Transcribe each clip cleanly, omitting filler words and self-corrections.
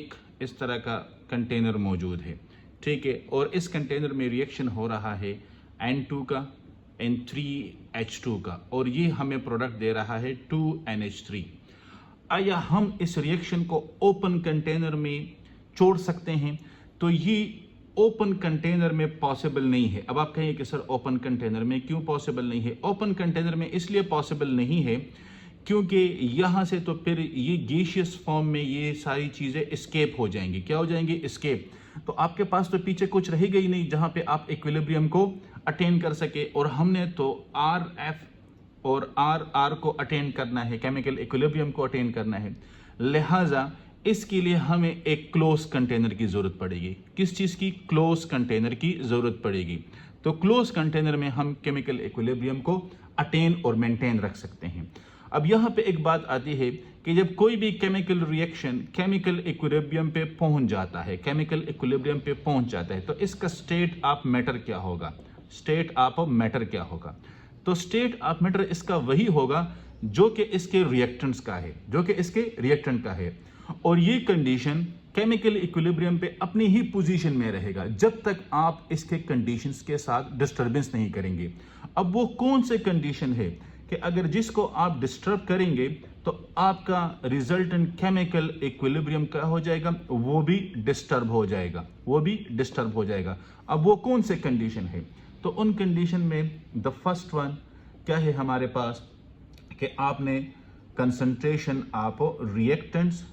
एक इस तरह का कंटेनर मौजूद है, ठीक है, और इस कंटेनर में रिएक्शन हो रहा है N2 का, N3H2 का, और ये हमें प्रोडक्ट दे रहा है 2NH3। आया हम इस रिएक्शन को ओपन कंटेनर में छोड़ सकते हैं, तो ये ओपन कंटेनर में पॉसिबल नहीं है। अब आप कहेंगे कि सर ओपन कंटेनर में क्यों पॉसिबल नहीं है? ओपन कंटेनर में इसलिए पॉसिबल नहीं है क्योंकि यहाँ से तो फिर ये गैसियस फॉर्म में ये सारी चीज़ें एस्केप हो जाएंगी। क्या हो जाएंगी? एस्केप। तो आपके पास तो पीछे कुछ रहेगा ही नहीं जहाँ पे आप इक्विलिब्रियम को अटेन कर सके, और हमने तो RF और RR को अटेन करना है, केमिकल इक्विलिब्रियम को अटेन करना है। लिहाजा इसके लिए हमें एक क्लोज कंटेनर की जरूरत पड़ेगी। किस चीज़ की? क्लोज कंटेनर की जरूरत पड़ेगी। तो क्लोज कंटेनर में हम केमिकल इक्विलिब्रियम को अटेन और मेंटेन रख सकते हैं। अब यहाँ पे एक बात आती है कि जब कोई भी केमिकल रिएक्शन केमिकल इक्विलिब्रियम पे पहुंच जाता है, केमिकल इक्विलिब्रियम पे पहुंच जाता है, तो इसका स्टेट ऑफ मैटर क्या होगा? स्टेट ऑफ मैटर क्या होगा? तो स्टेट ऑफ मैटर इसका वही होगा जो कि इसके रिएक्टेंट्स का है, जो कि इसके रिएक्टेंट का है। और ये कंडीशन केमिकल इक्विलिब्रियम पे अपनी ही पोजीशन में रहेगा जब तक आप इसके कंडीशंस के साथ डिस्टर्बेंस नहीं करेंगे। अब वो कौन से कंडीशन है कि अगर जिसको आप डिस्टर्ब करेंगे तो आपका रिजल्टेंट केमिकल इक्विलिब्रियम क्या हो जाएगा? वो भी डिस्टर्ब हो जाएगा, वो भी डिस्टर्ब हो जाएगा। अब वो कौन से कंडीशन है? तो उन कंडीशन में द फर्स्ट वन क्या है हमारे पास कि आपने concentration of reactants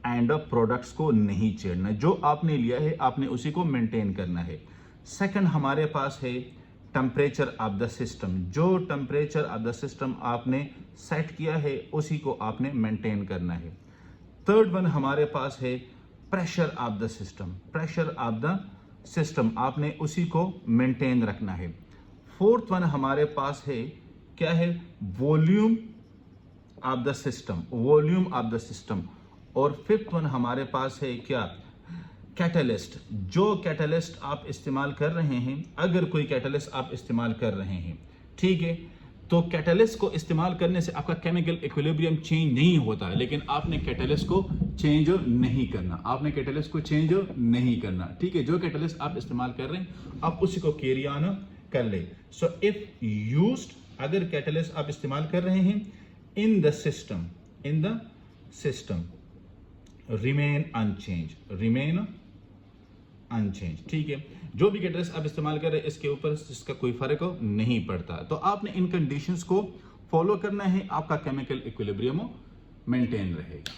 and products को नहीं छेड़ना। जो आपने लिया है आपने उसी को मेंटेन करना है। सेकंड हमारे पास है टेम्परेचर ऑफ द सिस्टम। जो टेम्परेचर ऑफ द सिस्टम आपने सेट किया है उसी को आपने मेंटेन करना है। थर्ड वन हमारे पास है pressure of the system. Pressure of the system आपने उसी को मेंटेन रखना है। फोर्थ वन हमारे पास है क्या है? Volume of the system, volume of the system. और फिफ्थ वन हमारे पास है क्या? कैटलिस्ट। जो कैटलिस्ट आप इस्तेमाल कर रहे हैं, अगर कोई कैटलिस्ट आप इस्तेमाल कर रहे हैं, ठीक है, तो कैटलिस्ट को इस्तेमाल करने से आपका केमिकल इक्विलिब्रियम चेंज नहीं होता है, लेकिन आपने कैटलिस्ट को चेंज नहीं करना, आपने कैटलिस्ट को चेंज नहीं करना, ठीक है। जो कैटलिस्ट आप इस्तेमाल कर रहे हैं आप उसी को कैरी ऑन कर ले। सो इफ यूज्ड, अगर कैटलिस्ट आप इस्तेमाल कर रहे हैं in the system, in the system remain unchanged, remain unchanged, ठीक है। जो भी कैटलिस्ट आप इस्तेमाल कर रहे हैं इसके ऊपर इसका कोई फर्क नहीं पड़ता। तो आपने इन कंडीशंस को फॉलो करना है, आपका केमिकल इक्विलिब्रियम मेंटेन रहेगा।